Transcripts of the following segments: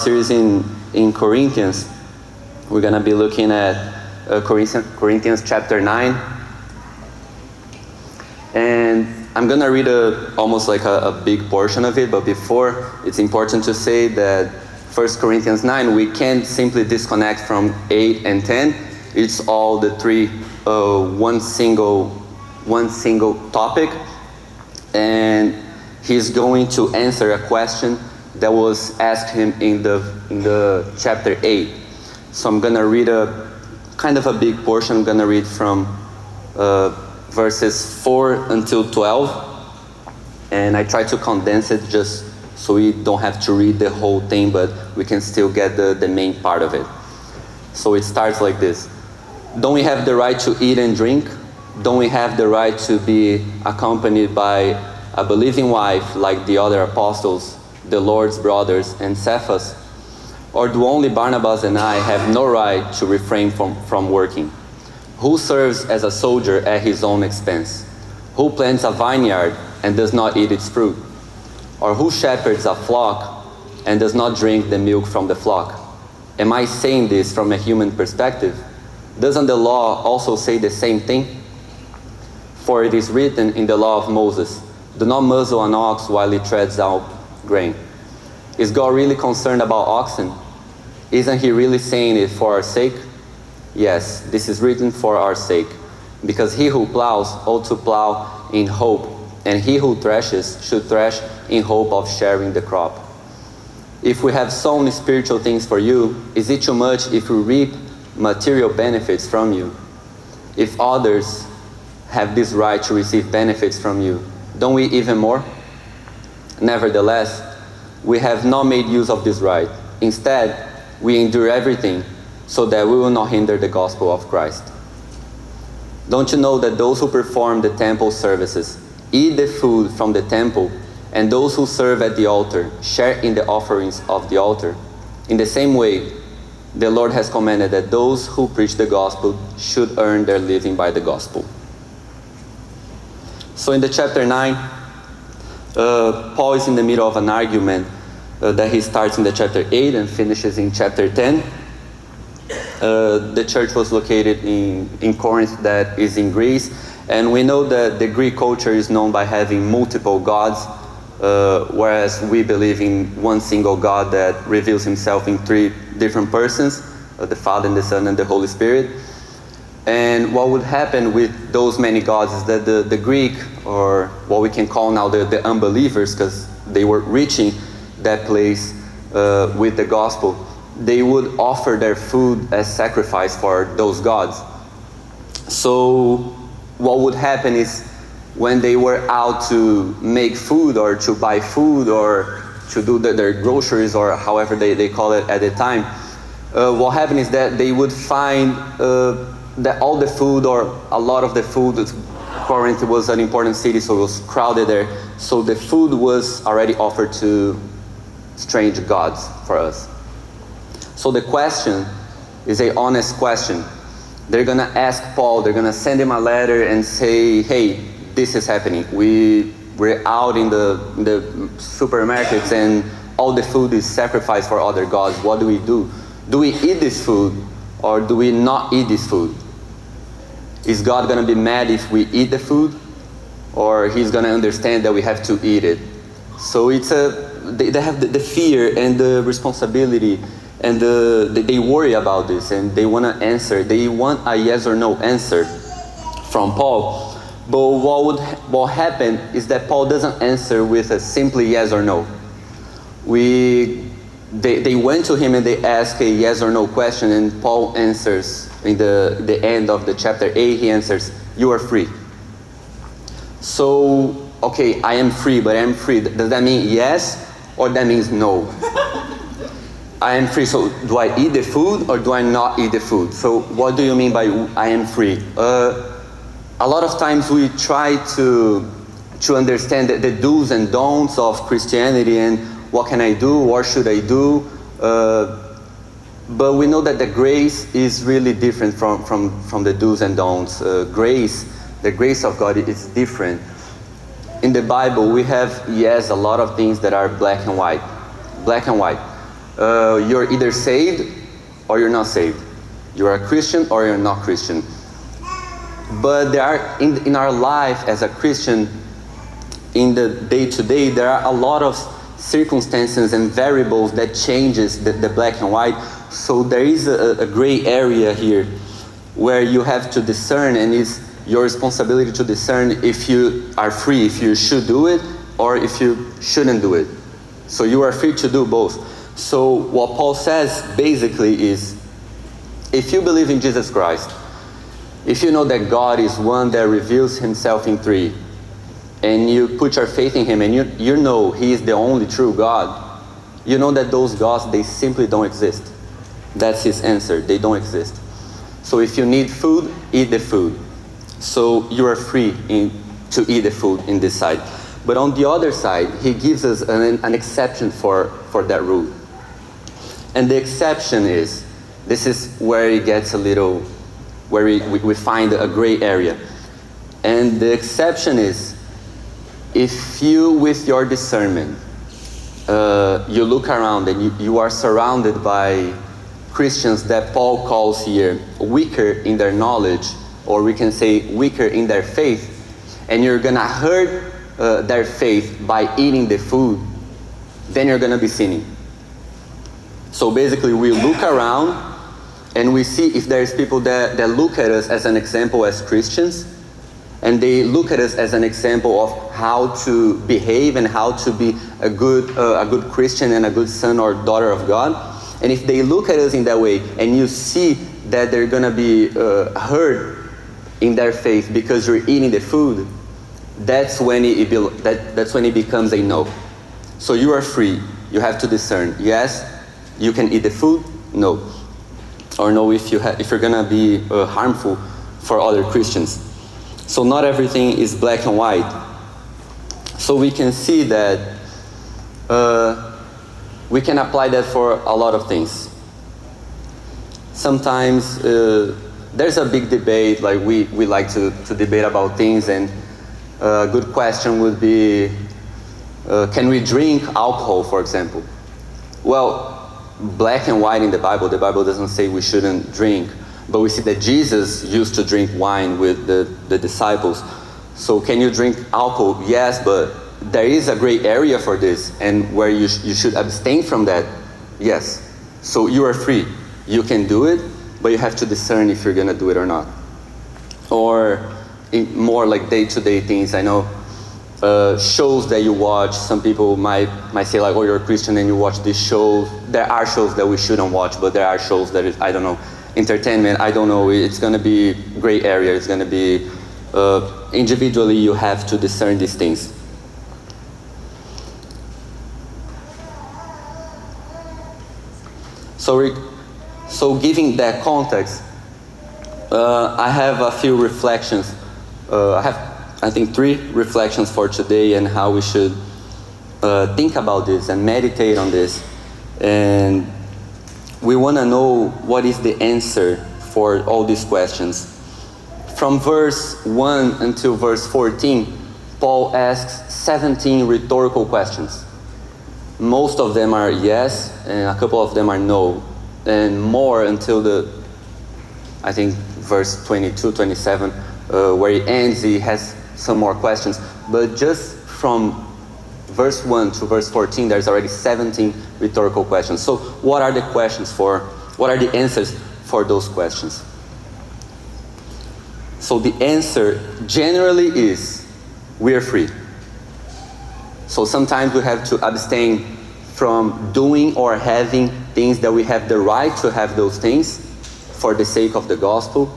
Series in Corinthians. We're going to be looking at Corinthians chapter 9. And I'm going to read almost like a big portion of it, but before, it's important to say that 1 Corinthians 9, we can't simply disconnect from 8 and 10. It's all the three, one single topic. And he's going to answer a question that was asked him in the chapter 8. So I'm going to read a kind of a big portion. I'm going to read from verses 4 until 12. And I try to condense it just so we don't have to read the whole thing, but we can still get the main part of it. So it starts like this. Don't we have the right to eat and drink? Don't we have the right to be accompanied by a believing wife like the other apostles, the Lord's brothers, and Cephas? Or do only Barnabas and I have no right to refrain from working? Who serves as a soldier at his own expense? Who plants a vineyard and does not eat its fruit? Or who shepherds a flock and does not drink the milk from the flock? Am I saying this from a human perspective? Doesn't the law also say the same thing? For it is written in the law of Moses, do not muzzle an ox while it treads out grain. Is God really concerned about oxen? Isn't he really saying it for our sake? Yes, this is written for our sake, because he who plows ought to plow in hope, and he who threshes should thresh in hope of sharing the crop. If we have sown spiritual things for you, is it too much if we reap material benefits from you? If others have this right to receive benefits from you, don't we even more? Nevertheless, we have not made use of this right. Instead, we endure everything so that we will not hinder the gospel of Christ. Don't you know that those who perform the temple services eat the food from the temple, and those who serve at the altar share in the offerings of the altar? In the same way, the Lord has commanded that those who preach the gospel should earn their living by the gospel. So in the chapter 9, Paul is in the middle of an argument that he starts in the chapter 8 and finishes in chapter 10. The church was located in Corinth, that is in Greece, and we know that the Greek culture is known by having multiple gods, whereas we believe in one single God that reveals himself in three different persons, the Father and the Son and the Holy Spirit. And what would happen with those many gods is that the Greek, or what we can call now the unbelievers, because they were reaching that place with the gospel, they would offer their food as sacrifice for those gods. So what would happen is when they were out to make food or to buy food or to do their groceries or however they call it at the time, what happened is that they would find that all the food or a lot of the food, Corinth was an important city, so it was crowded there, so the food was already offered to strange gods for us. So the question is an honest question. They're going to ask Paul, they're going to send him a letter and say, hey, this is happening. We're out in the supermarkets and all the food is sacrificed for other gods. What do we do? Do we eat this food or do we not eat this food? Is God going to be mad if we eat the food? Or he's going to understand that we have to eat it? So it's they have the fear and the responsibility, and they worry about this, and they want to answer. They want a yes or no answer from Paul. But what happened is that Paul doesn't answer with a simply yes or no. They went to him and they asked a yes or no question, and Paul answers in the end of the chapter 8, he answers, you are free. So, okay, I am free, but I am free. Does that mean yes or that means no? I am free, so do I eat the food or do I not eat the food? So what do you mean by I am free? A lot of times we try to understand the do's and don'ts of Christianity and what can I do, what should I do? But we know that the grace is really different from the do's and don'ts. The grace of God is different. In the Bible, we have, yes, a lot of things that are black and white. you're either saved or you're not saved. You are a Christian or you're not Christian. But there are, in our life as a Christian, in the day-to-day, there are a lot of circumstances and variables that changes the black and white. So there is a gray area here where you have to discern, and it's your responsibility to discern if you are free, if you should do it, or if you shouldn't do it. So you are free to do both. So what Paul says basically is, if you believe in Jesus Christ, if you know that God is one that reveals himself in three, and you put your faith in him, and you know he is the only true God, you know that those gods, they simply don't exist. That's his answer. They don't exist. So if you need food, eat the food. So you are free to eat the food in this side. But on the other side, he gives us an exception for that rule. And the exception is, this is where it gets a little, where we find a gray area. And the exception is, if you, with your discernment, you look around and you are surrounded by Christians that Paul calls here weaker in their knowledge, or we can say weaker in their faith, and you're gonna hurt their faith by eating the food, then you're gonna be sinning. So basically we look around and we see if there's people that look at us as an example as Christians, and they look at us as an example of how to behave and how to be a good Christian and a good son or daughter of God. And if they look at us in that way, and you see that they're gonna be hurt in their faith because you're eating the food, that's when it becomes a no. So you are free. You have to discern. Yes, you can eat the food. No, or no if you're gonna be harmful for other Christians. So not everything is black and white. So we can see that we can apply that for a lot of things. Sometimes there's a big debate, like we like to debate about things, and a good question would be, can we drink alcohol, for example? Well, black and white in the Bible doesn't say we shouldn't drink, but we see that Jesus used to drink wine with the disciples. So can you drink alcohol? Yes, but there is a gray area for this, and where you should abstain from that. Yes. So you are free. You can do it, but you have to discern if you're gonna do it or not. Or in more like day-to-day things. I know shows that you watch, some people might say like, oh, you're a Christian and you watch this show. There are shows that we shouldn't watch, but there are shows that I don't know, entertainment, I don't know, it's gonna be gray area. It's gonna be individually you have to discern these things. So giving that context, I have a few reflections. I think 3 reflections for today, and how we should think about this and meditate on this. And we want to know what is the answer for all these questions. From verse 1 until verse 14, Paul asks 17 rhetorical questions. Most of them are yes, and a couple of them are no. And more until I think verse 22, 27, where he ends, he has some more questions. But just from verse 1 to verse 14, there's already 17 rhetorical questions. So what are the questions for? What are the answers for those questions? So the answer generally is, we are free. So sometimes we have to abstain from doing or having things that we have the right to have those things for the sake of the gospel.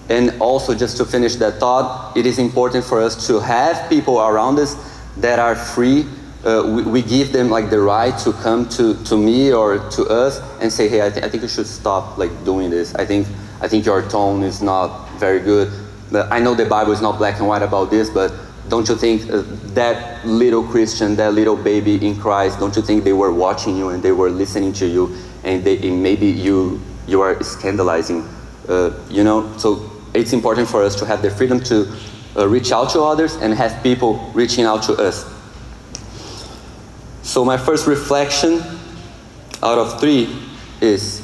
And also, just to finish that thought, it is important for us to have people around us that are free. We give them like the right to come to me or to us and say, hey, I think you should stop like doing this. I think your tone is not very good. But I know the Bible is not black and white about this, but don't you think that little Christian, that little baby in Christ, don't you think they were watching you and they were listening to you, and maybe you are scandalizing, So it's important for us to have the freedom to reach out to others and have people reaching out to us. So my first reflection out of 3 is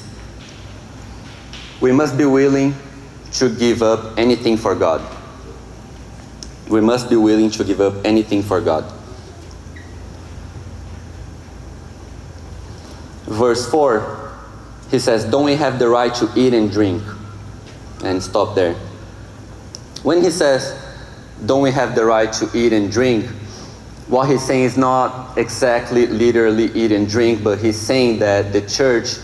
we must be willing to give up anything for God. We must be willing to give up anything for God. Verse 4, he says, don't we have the right to eat and drink? And stop there. When he says, don't we have the right to eat and drink, what he's saying is not exactly literally eat and drink, but he's saying that the church,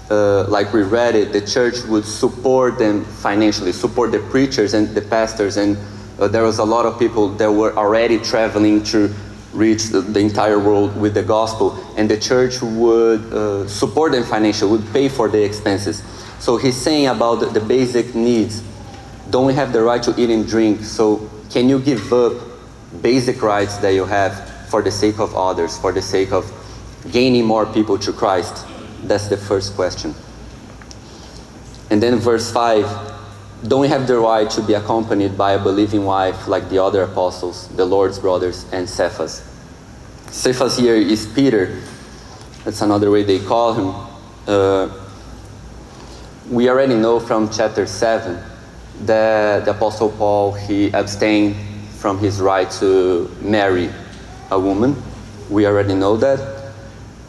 like we read it, the church would support them financially, support the preachers and the pastors, and there was a lot of people that were already traveling to reach the entire world with the gospel, and the church would support them financially, would pay for the expenses. So he's saying about the basic needs. Don't we have the right to eat and drink? So can you give up basic rights that you have for the sake of others, for the sake of gaining more people to Christ? That's the first question. And then verse 5, don't we have the right to be accompanied by a believing wife like the other apostles, the Lord's brothers, and Cephas? Cephas here is Peter. That's another way they call him. We already know from chapter 7 that the Apostle Paul, he abstained from his right to marry a woman. We already know that.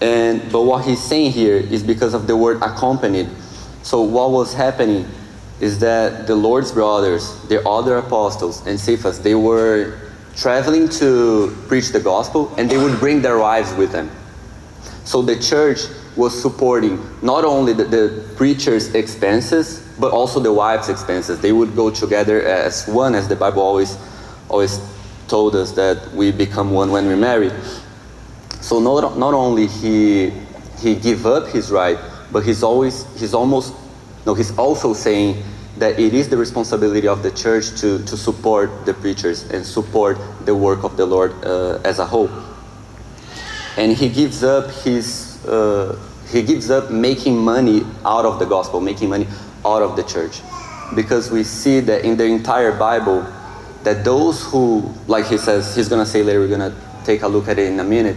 But what he's saying here is because of the word accompanied. So what was happening is that the Lord's brothers, the other apostles, and Cephas, they were traveling to preach the gospel, and they would bring their wives with them. So the church was supporting not only the preacher's expenses, but also the wives' expenses. They would go together as one, as the Bible always told us that we become one when we marry. So not only he give up his right, but he's also saying that it is the responsibility of the church to support the preachers and support the work of the Lord as a whole. And he gives up making money out of the gospel, making money out of the church, because we see that in the entire Bible that those who, like he says, he's going to say later, we're going to take a look at it in a minute,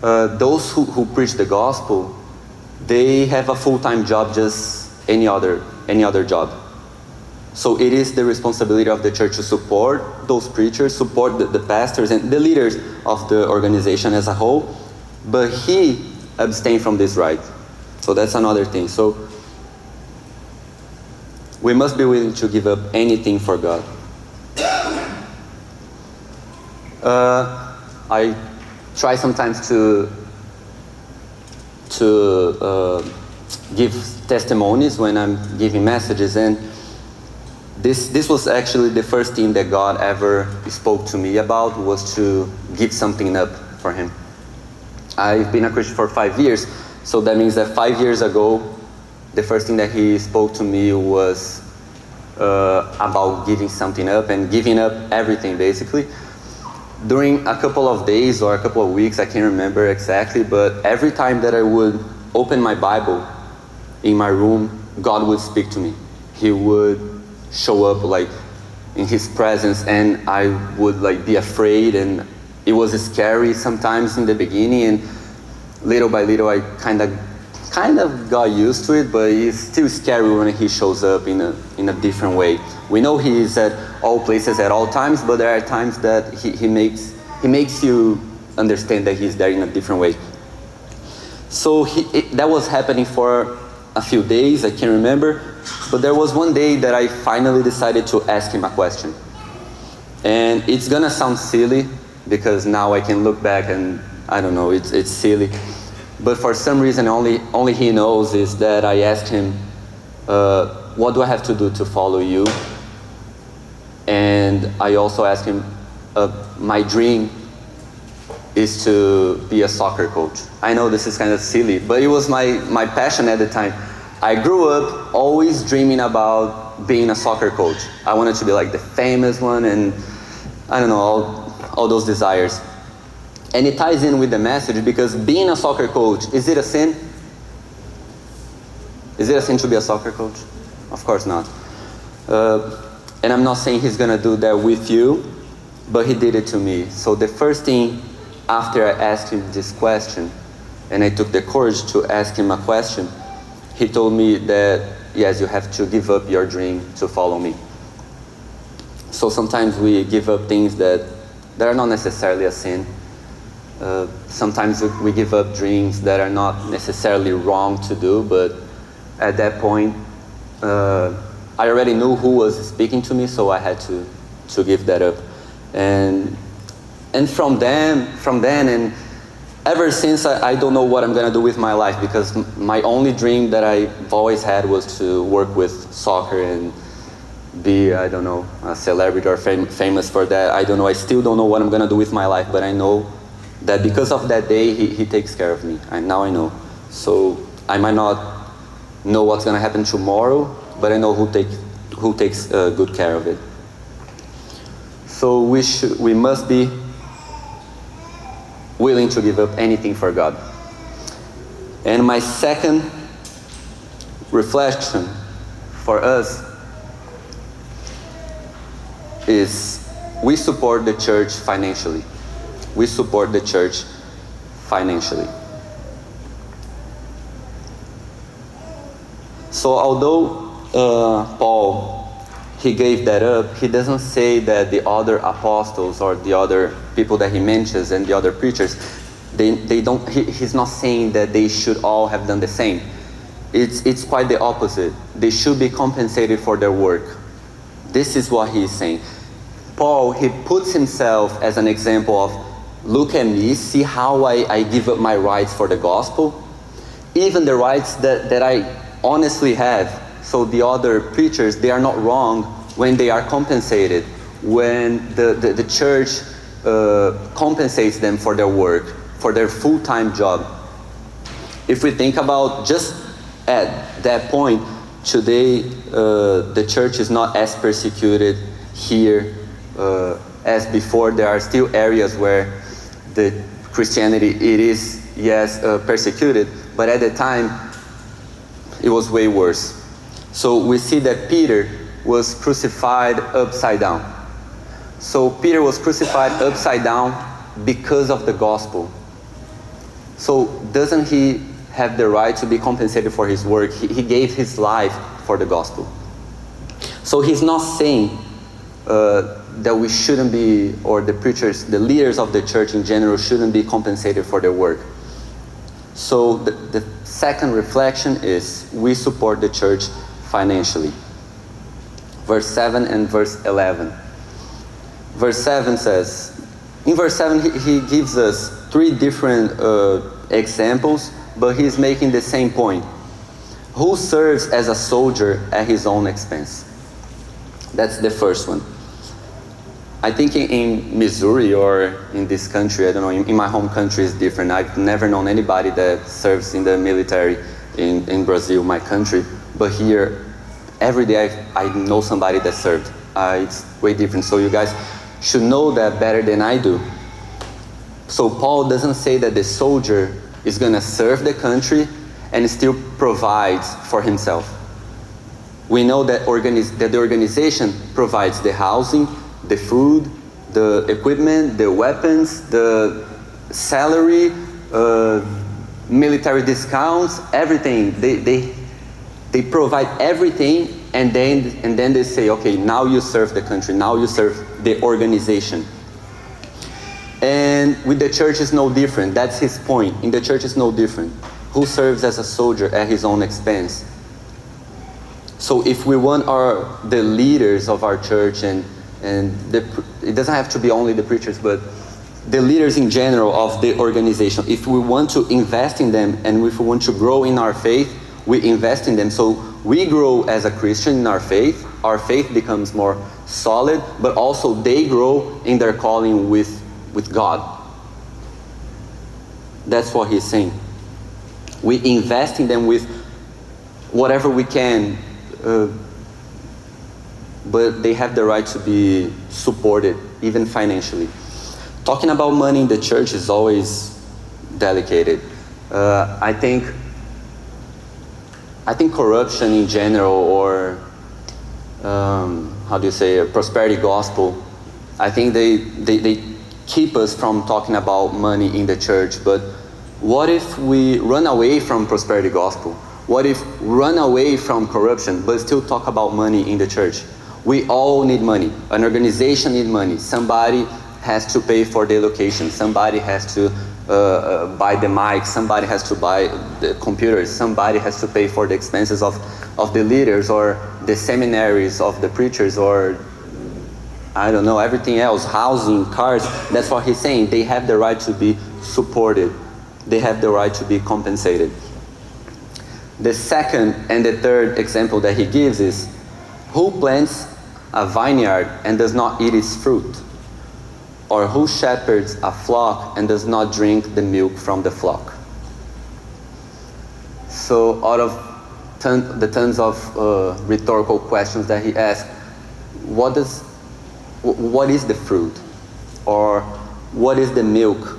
those who preach the gospel, they have a full-time job, just any other job. So it is the responsibility of the church to support those preachers, support the pastors and the leaders of the organization as a whole, but he abstained from this right. So that's another thing. So we must be willing to give up anything for God. I try sometimes to give testimonies when I'm giving messages, and this was actually the first thing that God ever spoke to me about, was to give something up for him. I've been a Christian for 5 years, so that means that 5 years ago, the first thing that he spoke to me was about giving something up, and giving up everything basically. During a couple of days or a couple of weeks, I can't remember exactly, but every time that I would open my Bible in my room, God would speak to me. He would show up like in his presence, and I would like be afraid, and it was scary sometimes in the beginning, and little by little I kind of got used to it, but it's still scary when he shows up in a different way. We know he is at all places at all times, but there are times that he makes you understand that he's there in a different way. So that was happening for a few days, I can't remember, but there was one day that I finally decided to ask him a question. And it's gonna sound silly, because now I can look back and I don't know, it's silly. But for some reason, only he knows, is that I asked him, what do I have to do to follow you? And I also asked him, my dream is to be a soccer coach. I know this is kind of silly, but it was my passion at the time. I grew up always dreaming about being a soccer coach. I wanted to be like the famous one, and I don't know, all those desires. And it ties in with the message, because being a soccer coach, is it a sin? Is it a sin to be a soccer coach? Of course not. And I'm not saying he's gonna do that with you, but he did it to me. So the first thing after I asked him this question and I took the courage to ask him a question, he told me that, yes, you have to give up your dream to follow me. So sometimes we give up things that are not necessarily a sin. Sometimes we give up dreams that are not necessarily wrong to do, but at that point, I already knew who was speaking to me, so I had to give that up. And from then, and ever since, I don't know what I'm gonna do with my life, because my only dream that I've always had was to work with soccer and be, I don't know, a celebrity or famous for that. I don't know, I still don't know what I'm gonna do with my life, but I know that because of that day, he takes care of me. And now I know. So I might not know what's gonna happen tomorrow, but I know who takes good care of it. So we must be willing to give up anything for God. And my second reflection for us is we support the church financially. We support the church financially. So although Paul, he gave that up, he doesn't say that the other apostles or the other people that he mentions and the other preachers, he's not saying that they should all have done the same. It's quite the opposite. They should be compensated for their work. This is what he's saying. Paul, he puts himself as an example of, look at me, see how I give up my rights for the gospel, even the rights that I honestly have. So the other preachers, they are not wrong when they are compensated, when the church compensates them for their work, for their full-time job. If we think about just at that point, today the church is not as persecuted here as before. There are still areas where the Christianity, it is, yes, persecuted, but at the time it was way worse. So we see that Peter was crucified upside down. So Peter was crucified upside down because of the gospel. So doesn't he have the right to be compensated for his work? He gave his life for the gospel. So he's not saying that we shouldn't be, or the preachers, the leaders of the church in general shouldn't be compensated for their work. So the second reflection is we support the church financially. Verse 7 and verse 11. Verse 7 says, in verse 7 he gives us three different examples, but he's making the same point. Who serves as a soldier at his own expense? That's the first one. I think in Missouri or in this country, I don't know, in my home country it's different. I've never known anybody that serves in the military in Brazil, my country. But here, every day I know somebody that served. It's way different. So you guys should know that better than I do. So Paul doesn't say that the soldier is going to serve the country and still provides for himself. We know that the organization provides the housing, the food, the equipment, the weapons, the salary, military discounts, everything. They provide everything, and then they say, okay, now you serve the country, now you serve the organization. And with the church is no different. That's his point. In the church is no different. Who serves as a soldier at his own expense? So if we want the leaders of our church and it doesn't have to be only the preachers, but the leaders in general of the organization, if we want to invest in them and if we want to grow in our faith, we invest in them. So we grow as a Christian in our faith becomes more solid, but also they grow in their calling with God. That's what he's saying. We invest in them with whatever we can, but they have the right to be supported, even financially. Talking about money in the church is always delicate. I think corruption in general, or how do you say, a prosperity gospel, I think they keep us from talking about money in the church, but What if we run away from prosperity gospel? What if run away from corruption, but still talk about money in the church? We all need money. An organization needs money. Somebody has to pay for the location. Somebody has to buy the mic. Somebody has to buy the computers. Somebody has to pay for the expenses of the leaders or the seminaries of the preachers, or I don't know, everything else, housing, cars. That's what he's saying. They have the right to be supported. They have the right to be compensated. The second and the third example that he gives is, who plants a vineyard and does not eat its fruit? Or who shepherds a flock and does not drink the milk from the flock? So out of the tons of rhetorical questions that he asked, what is the fruit? Or what is the milk?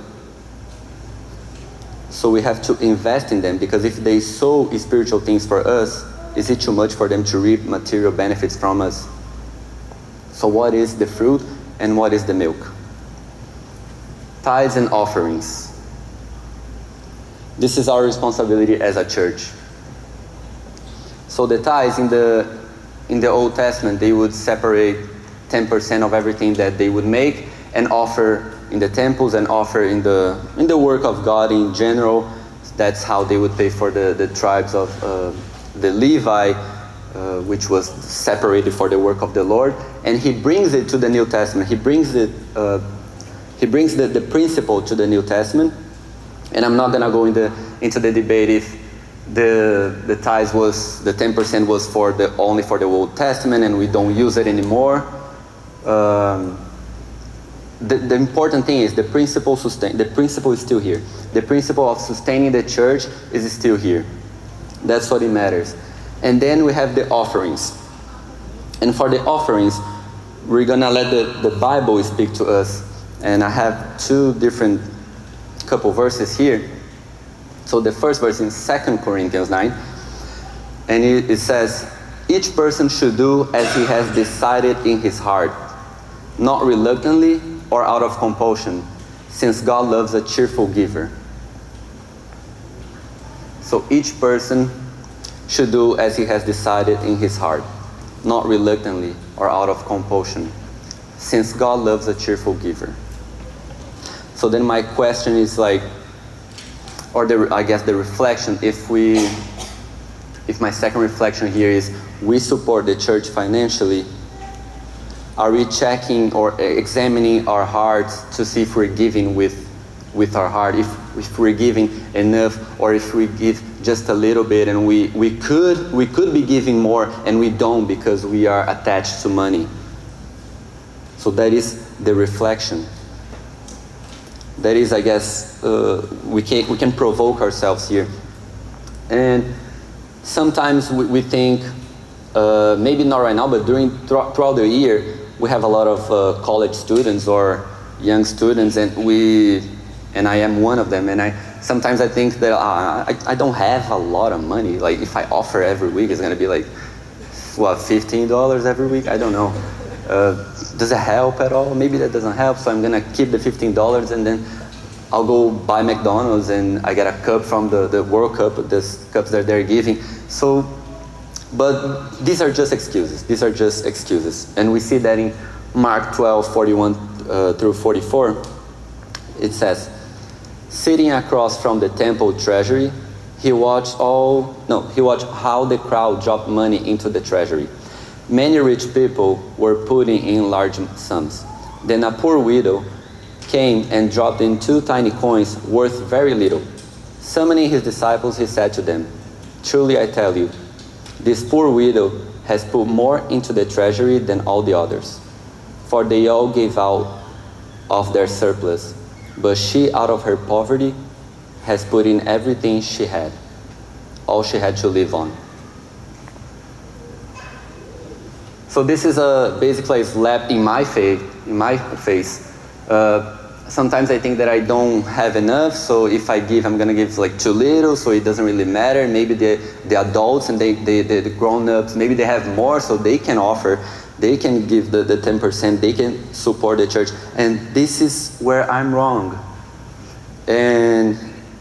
So we have to invest in them, because if they sow spiritual things for us, is it too much for them to reap material benefits from us? So what is the fruit and what is the milk? Tithes and offerings. This is our responsibility as a church. So the tithes in the Old Testament, they would separate 10% of everything that they would make and offer in the temples and offer in the work of God in general. That's how they would pay for the tribes of the Levi, which was separated for the work of the Lord. And he brings it to the New Testament. He brings the principle to the New Testament. And I'm not gonna go into the debate if the tithes was, the 10% was only for the Old Testament and we don't use it anymore. The important thing is the principle is still here. The principle of sustaining the church is still here. That's what it matters. And then we have the offerings. And for the offerings, we're gonna let the Bible speak to us. And I have two different couple verses here. So the first verse in 2 Corinthians 9, and it says, each person should do as he has decided in his heart, not reluctantly or out of compulsion, since God loves a cheerful giver. So each person should do as he has decided in his heart, not reluctantly or out of compulsion, since God loves a cheerful giver. So then my question is like, I guess the reflection, if my second reflection here is, we support the church financially, are we checking or examining our hearts to see if we're giving with our heart, if we're giving enough, or if we give just a little bit and we could be giving more and we don't because we are attached to money. So that is the reflection. That is, I guess, we can provoke ourselves here. And sometimes we think, maybe not right now, but throughout the year, we have a lot of college students or young students, and I am one of them. And sometimes I think that I don't have a lot of money. Like if I offer every week, it's gonna be like, what, $15 every week? I don't know. Does it help at all? Maybe that doesn't help, so I'm gonna keep the $15 and then I'll go buy McDonald's and I get a cup from the World Cup, the cups that they're giving. So, but these are just excuses. These are just excuses. And we see that in Mark 12:41 through 44. It says, sitting across from the temple treasury, he watched how the crowd dropped money into the treasury. Many rich people were putting in large sums. Then a poor widow came and dropped in 2 tiny coins worth very little. Summoning his disciples, he said to them, truly I tell you, this poor widow has put more into the treasury than all the others. For they all gave out of their surplus, but she, out of her poverty, has put in everything she had, all she had to live on. So this is basically a slap in my face. Sometimes I think that I don't have enough, so if I give, I'm gonna give like too little, so it doesn't really matter. Maybe the adults and the grown-ups, maybe they have more, so they can offer, they can give the 10%, they can support the church. And this is where I'm wrong. And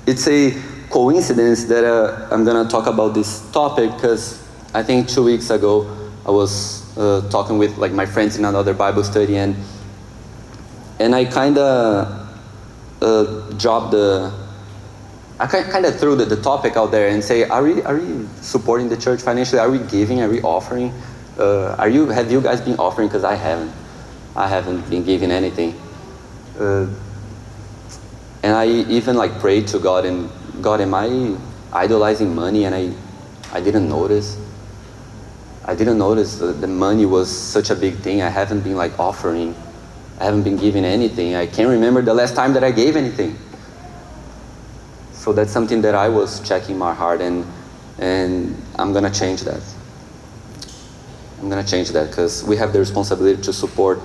It's a coincidence that I'm going to talk about this topic because I think 2 weeks ago I was talking with like my friends in another Bible study, and I kind of dropped I kind of threw the topic out there and say, are we supporting the church financially? Are we giving? Are we offering? Have you guys been offering? Because I haven't been giving anything. And I even like prayed to God, and God, am I idolizing money? And I didn't notice. I didn't notice the money was such a big thing. I haven't been like offering. I haven't been giving anything. I can't remember the last time that I gave anything. So that's something that I was checking my heart, and I'm gonna change that. I'm gonna change that because we have the responsibility to support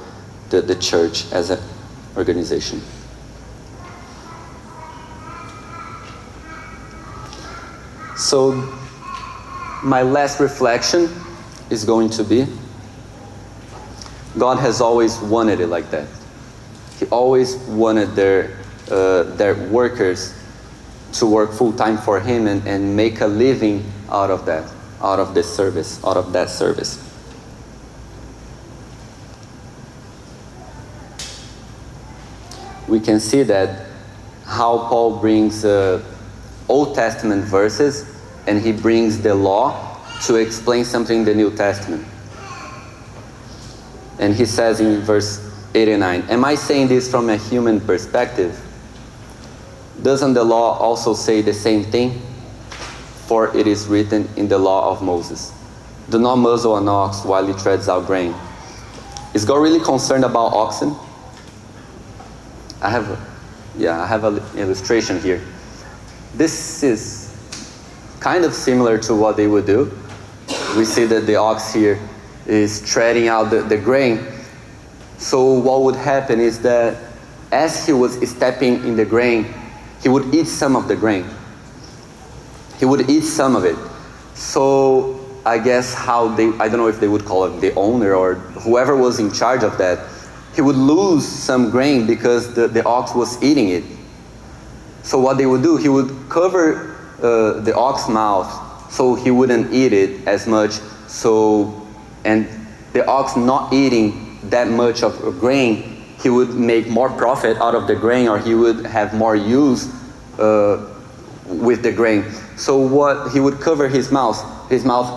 the church as an organization. So my last reflection is going to be, God has always wanted it like that. He always wanted their workers to work full-time for Him and make a living out of that, out of this service, out of that service. We can see that how Paul brings Old Testament verses and he brings the law to explain something in the New Testament. And he says in verse 89, am I saying this from a human perspective? Doesn't the law also say the same thing? For it is written in the law of Moses, do not muzzle an ox while he treads out grain. Is God really concerned about oxen? I have an illustration here. This is kind of similar to what they would do. We see that the ox here is treading out the grain. So what would happen is that as he was stepping in the grain, he would eat some of the grain. He would eat some of it. So I guess I don't know if they would call it the owner or whoever was in charge of that, he would lose some grain because the ox was eating it. So what they would do, he would cover the ox's mouth so he wouldn't eat it as much. And the ox not eating that much of grain, he would make more profit out of the grain, or he would have more use with the grain. So what he would cover his mouth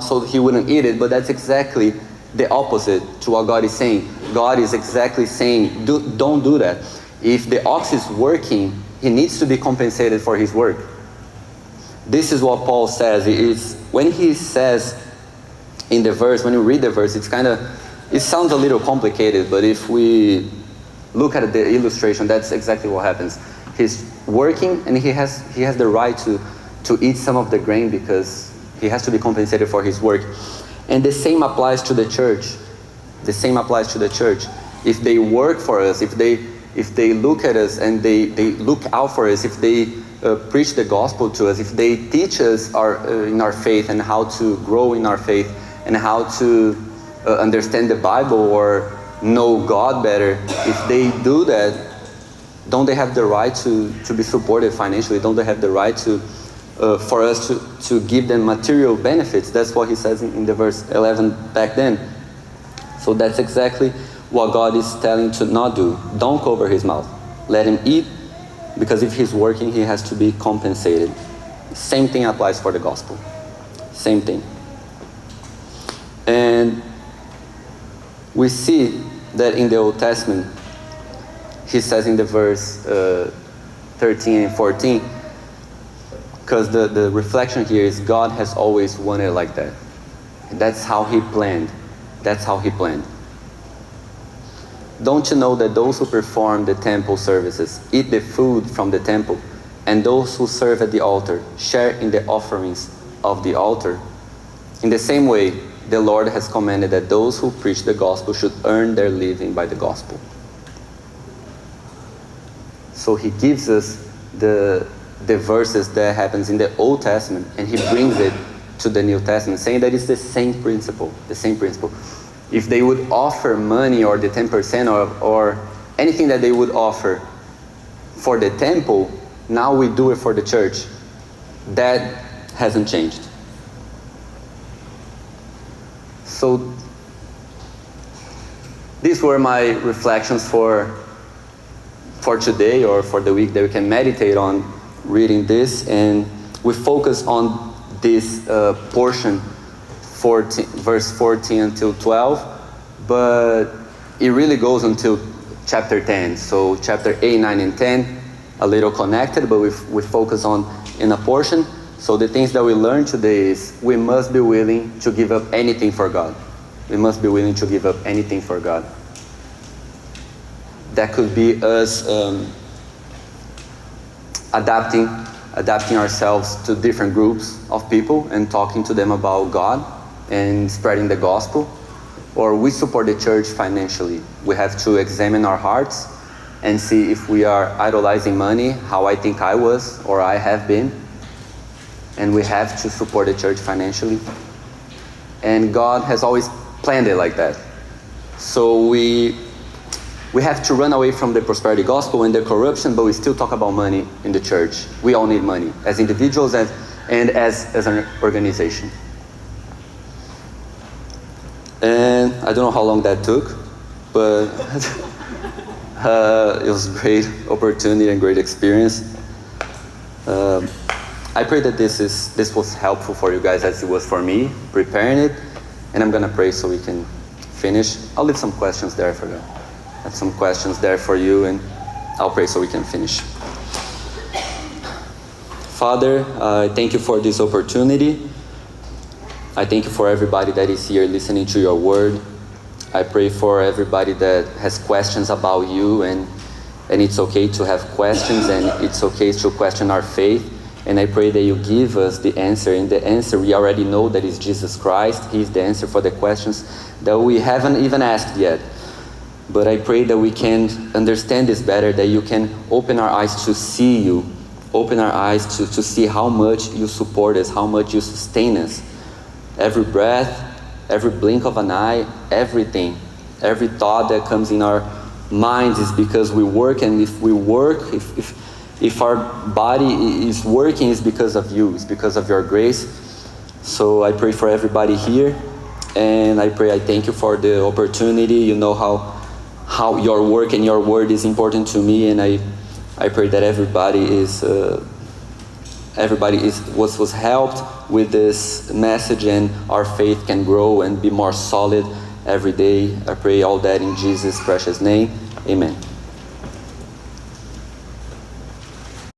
so he wouldn't eat it. But that's exactly the opposite to what God is saying. God is exactly saying, don't do that. If the ox is working, he needs to be compensated for his work. This is what Paul says. When he says in the verse, when you read the verse, it sounds a little complicated, but if we look at the illustration, that's exactly what happens. He's working and he has the right to eat some of the grain because he has to be compensated for his work. And the same applies to the church. The same applies to the church. If they work for us, if they look at us and they look out for us, if they preach the gospel to us, if they teach us in our faith and how to grow in our faith and how to understand the Bible or know God better, if they do that, don't they have the right to be supported financially? Don't they have the right for us to give them material benefits? That's what he says in the verse 11 back then. So that's exactly what God is telling to not do. Don't cover his mouth. Let him eat, because if he's working, he has to be compensated. Same thing applies for the gospel. Same thing. And we see that in the Old Testament, he says in the verse 13 and 14, because the reflection here is God has always wanted it like that. That's how he planned. That's how he planned. Don't you know that those who perform the temple services eat the food from the temple, and those who serve at the altar share in the offerings of the altar? In the same way, the Lord has commanded that those who preach the gospel should earn their living by the gospel. So he gives us the verses that happens in the Old Testament, and he brings it to the New Testament, saying that it's the same principle, the same principle. If they would offer money or the 10% or anything that they would offer for the temple, now we do it for the church. That hasn't changed. So these were my reflections for today, or for the week, that we can meditate on reading this. And we focus on this portion, verse 14 until 12, but it really goes until chapter 10. So chapter 8, 9, and 10, a little connected, but we focus on in a portion. So the things that we learned today is we must be willing to give up anything for God. We must be willing to give up anything for God. That could be us adapting ourselves to different groups of people and talking to them about God and spreading the gospel. Or we support the church financially. We have to examine our hearts and see if we are idolizing money, how I think I was or I have been. And we have to support the church financially. And God has always planned it like that. So we have to run away from the prosperity gospel and the corruption, but we still talk about money in the church. We all need money, as individuals and as an organization. And I don't know how long that took, but it was a great opportunity and great experience. I pray that this was helpful for you guys as it was for me, preparing it. And I'm going to pray so we can finish. I'll leave some questions there for you. I have some questions there for you, and I'll pray so we can finish. Father, I thank you for this opportunity. I thank you for everybody that is here listening to your word. I pray for everybody that has questions about you, and it's okay to have questions, and it's okay to question our faith. And I pray that you give us the answer, and the answer we already know that is Jesus Christ. He's the answer for the questions that we haven't even asked yet. But I pray that we can understand this better, that you can open our eyes to see you, open our eyes to see how much you support us, how much you sustain us. Every breath, every blink of an eye, everything, every thought that comes in our minds is because we work, and if we work, if our body is working, it's because of you, it's because of your grace. So I pray for everybody here, and I thank you for the opportunity. You know how your work and your word is important to me, and I pray that everybody was helped with this message, and our faith can grow and be more solid every day. I pray all that in Jesus' precious name. Amen.